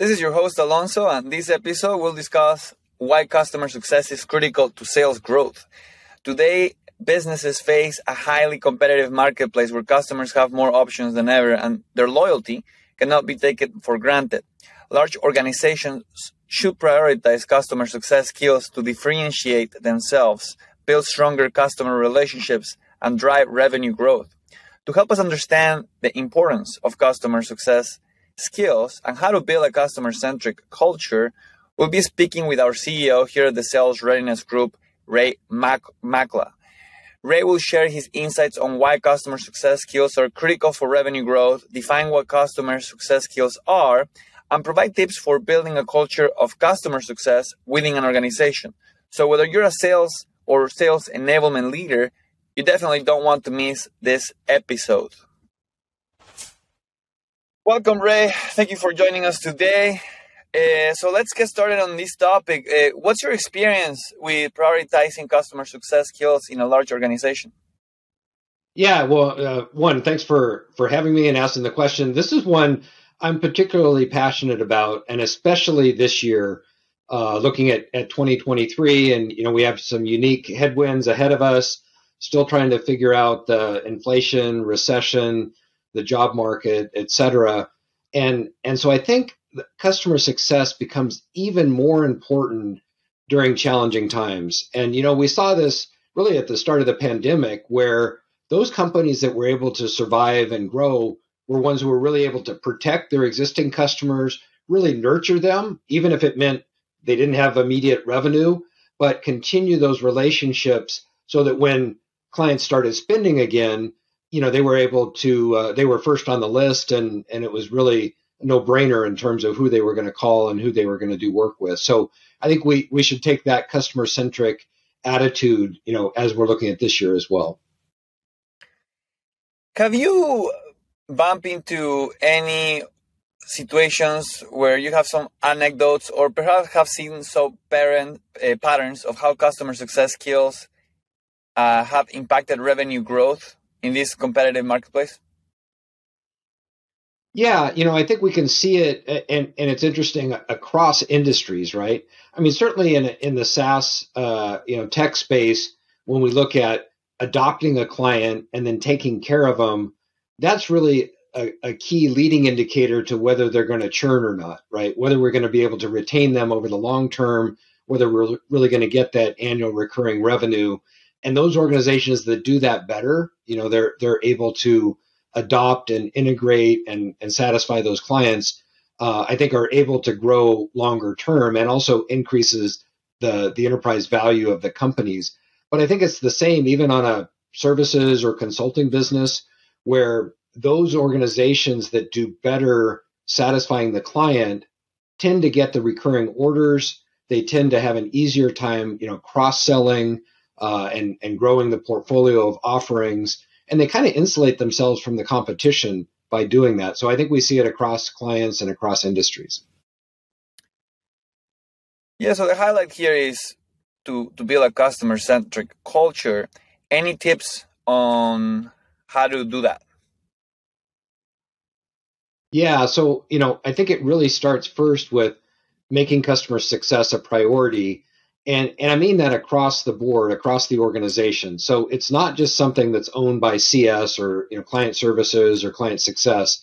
This is your host, Alonso, and this episode will discuss why customer success is critical to sales growth. Today, businesses face a highly competitive marketplace where customers have more options than ever, and their loyalty cannot be taken for granted. Large organizations should prioritize customer success skills to differentiate themselves, build stronger customer relationships, and drive revenue growth. To help us understand the importance of customer success skills and how to build a customer-centric culture, we'll be speaking with our CEO here at the Sales Readiness Group, Makela. Ray will share his insights on why customer success skills are critical for revenue growth, define what customer success skills are, and provide tips for building a culture of customer success within an organization. So whether you're a sales or sales enablement leader, you definitely don't want to miss this episode. Welcome, Ray. Thank you for joining us today. So let's get started on this topic. What's your experience with prioritizing customer success skills in a large organization? Yeah, well, one, thanks for having me and asking the question. This is one I'm particularly passionate about, and especially this year, looking at 2023, and we have some unique headwinds ahead of us. Still trying to figure out the inflation, recession, the job market, et cetera. And so I think customer success becomes even more important during challenging times. And, we saw this really at the start of the pandemic, where those companies that were able to survive and grow were ones who were really able to protect their existing customers, really nurture them, even if it meant they didn't have immediate revenue, but continue those relationships so that when clients started spending again, they were able to, they were first on the list, and it was really a no-brainer in terms of who they were going to call and who they were going to do work with. So I think we should take that customer-centric attitude, as we're looking at this year as well. Have you bumped into any situations where you have some anecdotes or perhaps have seen some patterns of how customer success skills have impacted revenue growth in this competitive marketplace? Yeah, I think we can see it, and it's interesting across industries, right? I mean, certainly in the SaaS, tech space, when we look at adopting a client and then taking care of them, that's really a key leading indicator to whether they're going to churn or not, right? Whether we're going to be able to retain them over the long term, whether we're really going to get that annual recurring revenue. And those organizations that do that better, they're able to adopt and integrate and satisfy those clients, I think are able to grow longer term and also increases the enterprise value of the companies. But I think it's the same even on a services or consulting business, where those organizations that do better satisfying the client tend to get the recurring orders. They tend to have an easier time, cross-selling, and growing the portfolio of offerings, and they kind of insulate themselves from the competition by doing that. So I think we see it across clients and across industries. Yeah, so the highlight here is to build a customer-centric culture. Any tips on how to do that? Yeah, so I think it really starts first with making customer success a priority. And I mean that across the board, across the organization. So it's not just something that's owned by CS or client services or client success.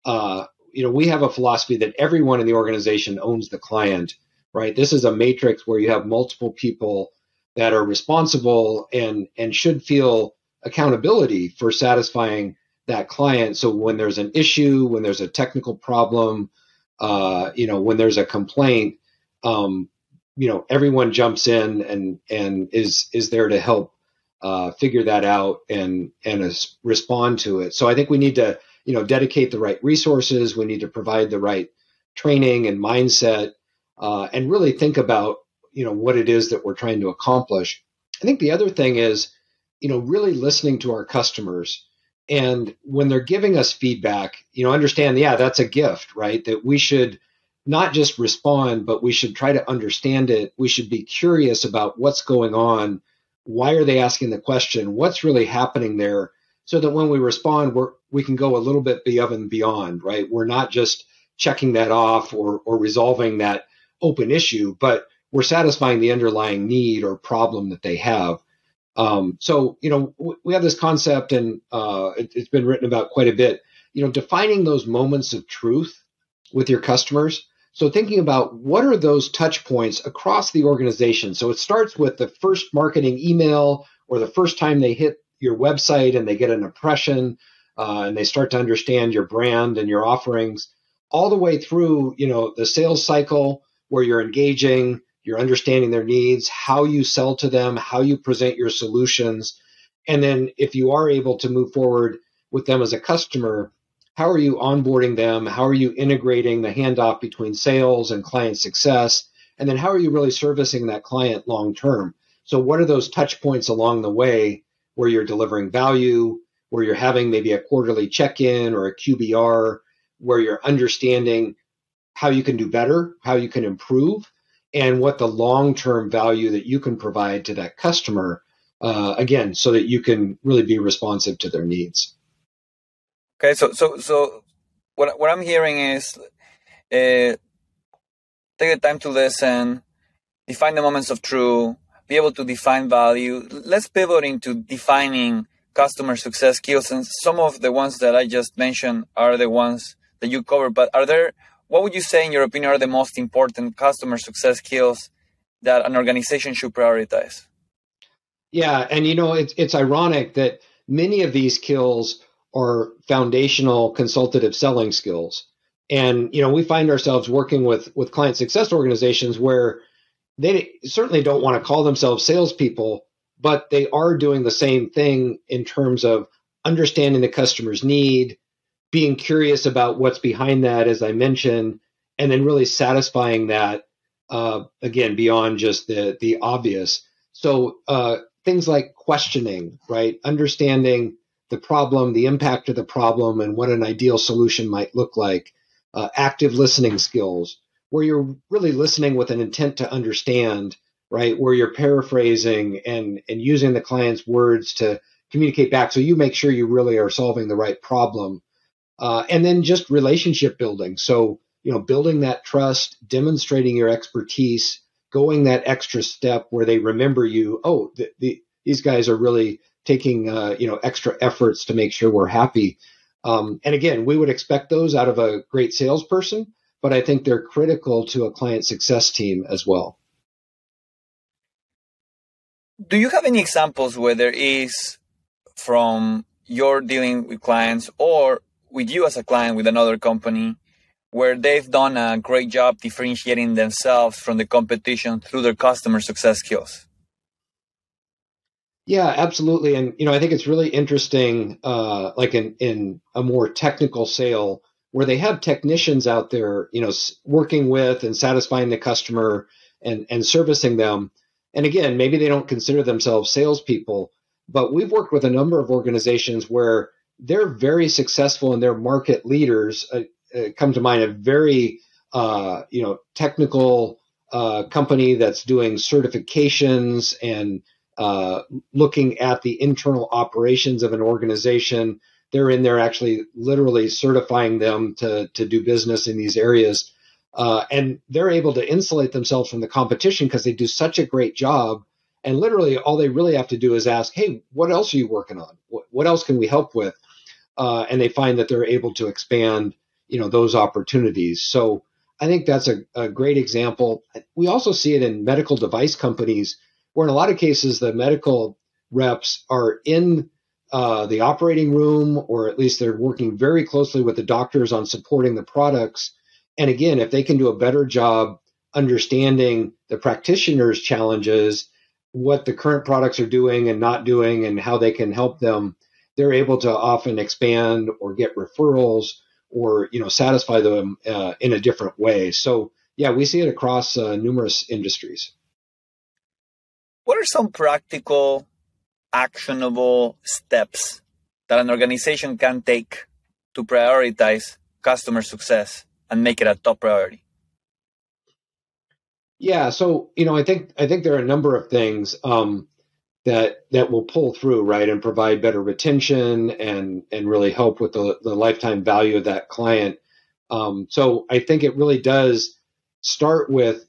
We have a philosophy that everyone in the organization owns the client, right? This is a matrix where you have multiple people that are responsible and should feel accountability for satisfying that client. So when there's an issue, when there's a technical problem, when there's a complaint, everyone jumps in and is there to help figure that out and respond to it. So I think we need to dedicate the right resources. We need to provide the right training and mindset, and really think about what it is that we're trying to accomplish. I think the other thing is really listening to our customers, and when they're giving us feedback, understand, that's a gift, right? That we should not just respond, but we should try to understand it. We should be curious about what's going on. Why are they asking the question? What's really happening there? So that when we respond, we can go a little bit above and beyond, right? We're not just checking that off or resolving that open issue, but we're satisfying the underlying need or problem that they have. So, we have this concept, and it's been written about quite a bit, defining those moments of truth with your customers. So thinking about what are those touch points across the organization. So it starts with the first marketing email or the first time they hit your website and they get an impression and they start to understand your brand and your offerings, all the way through, the sales cycle where you're engaging, you're understanding their needs, how you sell to them, how you present your solutions. And then if you are able to move forward with them as a customer, how are you onboarding them? How are you integrating the handoff between sales and client success? And then how are you really servicing that client long term? So what are those touch points along the way where you're delivering value, where you're having maybe a quarterly check-in or a QBR, where you're understanding how you can do better, how you can improve, and what the long-term value that you can provide to that customer, again, so that you can really be responsive to their needs. Okay, so what I'm hearing is take the time to listen, define the moments of truth, be able to define value. Let's pivot into defining customer success skills, and some of the ones that I just mentioned are the ones that you covered. But what would you say, in your opinion, are the most important customer success skills that an organization should prioritize? Yeah, and it's ironic that many of these skills are foundational consultative selling skills. And, we find ourselves working with client success organizations where they certainly don't want to call themselves salespeople, but they are doing the same thing in terms of understanding the customer's need, being curious about what's behind that, as I mentioned, and then really satisfying that, again, beyond just the obvious. So things like questioning, right? Understanding the problem, the impact of the problem, and what an ideal solution might look like. Active listening skills, where you're really listening with an intent to understand, right? Where you're paraphrasing and using the client's words to communicate back so you make sure you really are solving the right problem. And then just relationship building. So, building that trust, demonstrating your expertise, going that extra step where they remember you. Oh, these guys are really taking, extra efforts to make sure we're happy. And again, we would expect those out of a great salesperson, but I think they're critical to a client success team as well. Do you have any examples where there is, from your dealing with clients or with you as a client with another company, where they've done a great job differentiating themselves from the competition through their customer success skills? Yeah, absolutely. And, I think it's really interesting, like in a more technical sale where they have technicians out there, working with and satisfying the customer and servicing them. And again, maybe they don't consider themselves salespeople, but we've worked with a number of organizations where they're very successful and they're market leaders. Come to mind a very, technical company that's doing certifications and looking at the internal operations of an organization. They're in there actually literally certifying them to do business in these areas. And they're able to insulate themselves from the competition because they do such a great job. And literally all they really have to do is ask, hey, what else are you working on? What else can we help with? And they find that they're able to expand, those opportunities. So I think that's a great example. We also see it in medical device companies where in a lot of cases the medical reps are in the operating room, or at least they're working very closely with the doctors on supporting the products. And again, if they can do a better job understanding the practitioner's challenges, what the current products are doing and not doing, and how they can help them, they're able to often expand or get referrals or satisfy them in a different way. So yeah, we see it across numerous industries. What are some practical, actionable steps that an organization can take to prioritize customer success and make it a top priority? Yeah, so I think there are a number of things that will pull through, right, and provide better retention and really help with the lifetime value of that client. So I think it really does start with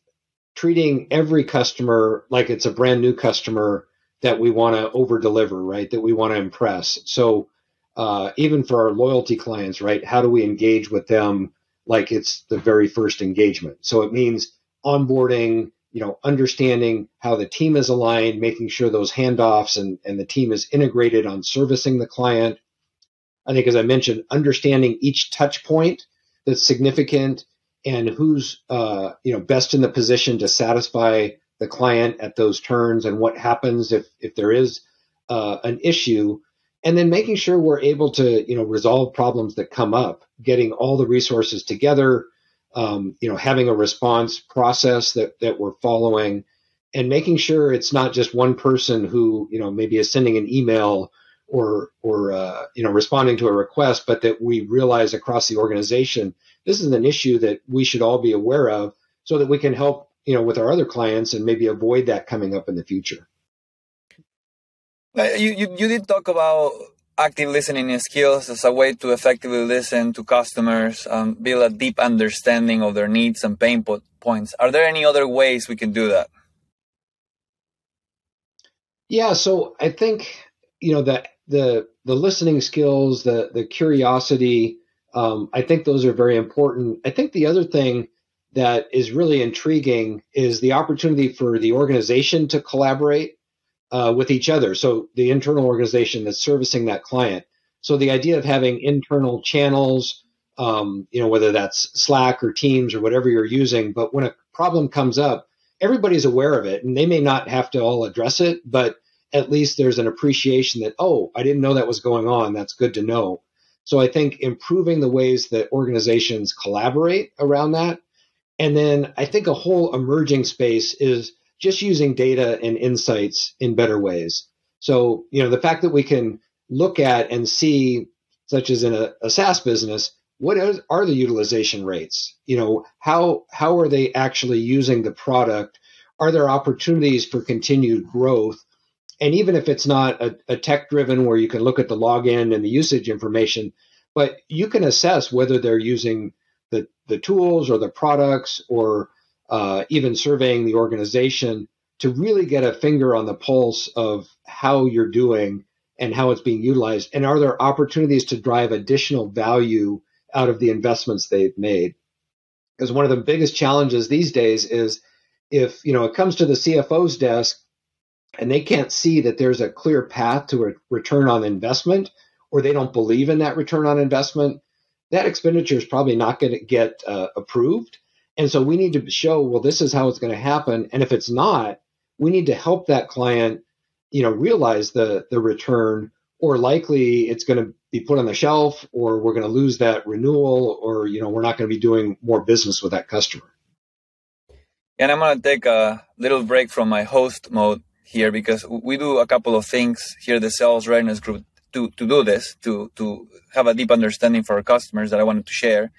treating every customer like it's a brand new customer that we want to over deliver, right? That we want to impress. So even for our loyalty clients, right? How do we engage with them like it's the very first engagement? So it means onboarding, understanding how the team is aligned, making sure those handoffs and the team is integrated on servicing the client. I think, as I mentioned, understanding each touch point that's significant and who's best in the position to satisfy the client at those turns, and what happens if there is an issue, and then making sure we're able to resolve problems that come up, getting all the resources together, having a response process that we're following, and making sure it's not just one person who maybe is sending an email or responding to a request, but that we realize across the organization this is an issue that we should all be aware of, so that we can help with our other clients and maybe avoid that coming up in the future. You did talk about active listening skills as a way to effectively listen to customers and build a deep understanding of their needs and pain points. Are there any other ways we can do that? Yeah, so I think that the listening skills, the curiosity, I think those are very important. I think the other thing that is really intriguing is the opportunity for the organization to collaborate with each other. So the internal organization that's servicing that client. So the idea of having internal channels, whether that's Slack or Teams or whatever you're using, but when a problem comes up, everybody's aware of it, and they may not have to all address it, but at least there's an appreciation that, oh, I didn't know that was going on. That's good to know. So I think improving the ways that organizations collaborate around that. And then I think a whole emerging space is just using data and insights in better ways. So, the fact that we can look at and see, such as in a SaaS business, what are the utilization rates? How are they actually using the product? Are there opportunities for continued growth? And even if it's not a tech-driven where you can look at the login and the usage information, but you can assess whether they're using the tools or the products, or even surveying the organization to really get a finger on the pulse of how you're doing and how it's being utilized. And are there opportunities to drive additional value out of the investments they've made? Because one of the biggest challenges these days is if it comes to the CFO's desk and they can't see that there's a clear path to a return on investment, or they don't believe in that return on investment, that expenditure is probably not going to get approved. And so we need to show, well, this is how it's going to happen. And if it's not, we need to help that client, realize the return, or likely it's going to be put on the shelf, or we're going to lose that renewal, or, we're not going to be doing more business with that customer. And I'm going to take a little break from my host mode here, because we do a couple of things here at the Sales Readiness Group to do this, to have a deep understanding for our customers that I wanted to share.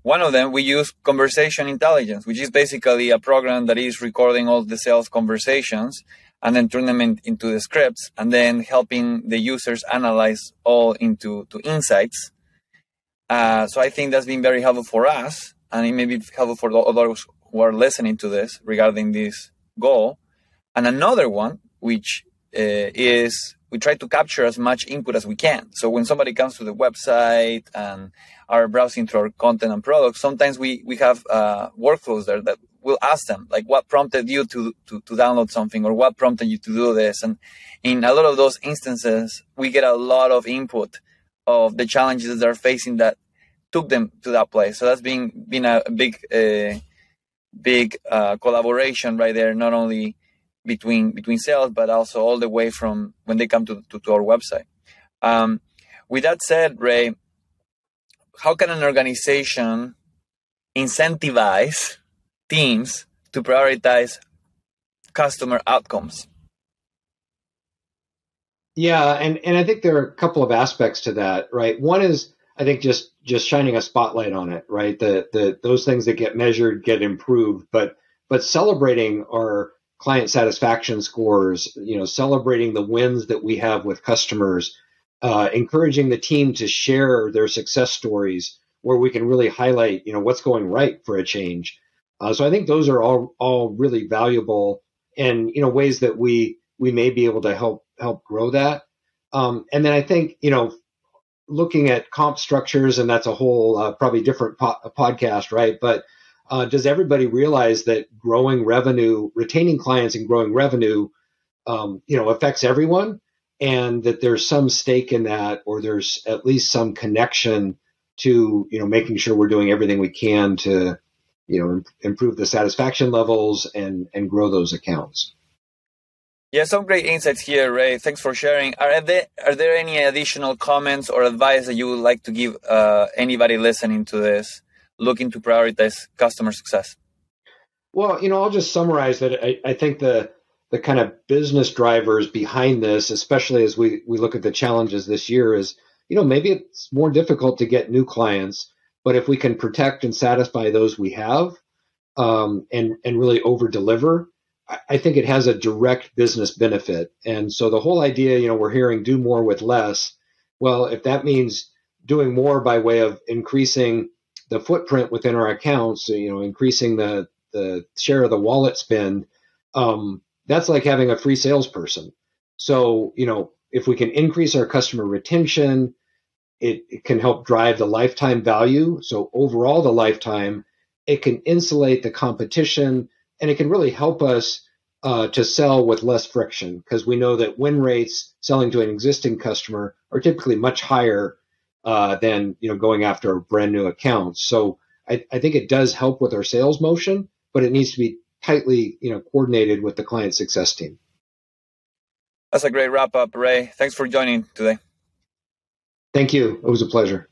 One of them, we use conversation intelligence, which is basically a program that is recording all the sales conversations and then turn them into the scripts, and then helping the users analyze all into insights. So I think that's been very helpful for us, and it may be helpful for others who are listening to this regarding this goal. And another one, which is we try to capture as much input as we can. So when somebody comes to the website and are browsing through our content and products, sometimes we have workflows there that will ask them, like, what prompted you to download something, or what prompted you to do this? And in a lot of those instances, we get a lot of input of the challenges that they're facing that took them to that place. So that's been a big collaboration right there, not only between sales, but also all the way from when they come to our website. With that said, Ray, how can an organization incentivize teams to prioritize customer outcomes? Yeah, and I think there are a couple of aspects to that, right? One is, I think, just shining a spotlight on it, right? The those things that get measured get improved, but celebrating our client satisfaction scores, celebrating the wins that we have with customers, encouraging the team to share their success stories where we can really highlight, what's going right for a change. So I think those are all really valuable and, ways that we may be able to help grow that. And then I think, looking at comp structures, and that's a whole probably different podcast, right? But does everybody realize that growing revenue, retaining clients and growing revenue, affects everyone, and that there's some stake in that, or there's at least some connection to, making sure we're doing everything we can to, improve the satisfaction levels and grow those accounts. Yeah, some great insights here, Ray. Thanks for sharing. Are there any additional comments or advice that you would like to give anybody listening to this, looking to prioritize customer success? Well, I'll just summarize that. I think the kind of business drivers behind this, especially as we look at the challenges this year, is, maybe it's more difficult to get new clients, but if we can protect and satisfy those we have, and really over deliver, I think it has a direct business benefit. And so the whole idea, we're hearing do more with less. Well, if that means doing more by way of increasing the footprint within our accounts, increasing the share of the wallet spend, that's like having a free salesperson. So, if we can increase our customer retention, it can help drive the lifetime value. So overall, the lifetime, it can insulate the competition, and it can really help us to sell with less friction, because we know that win rates selling to an existing customer are typically much higher than going after brand new accounts. So I think it does help with our sales motion, but it needs to be tightly coordinated with the client success team. That's a great wrap up, Ray. Thanks for joining today. Thank you. It was a pleasure.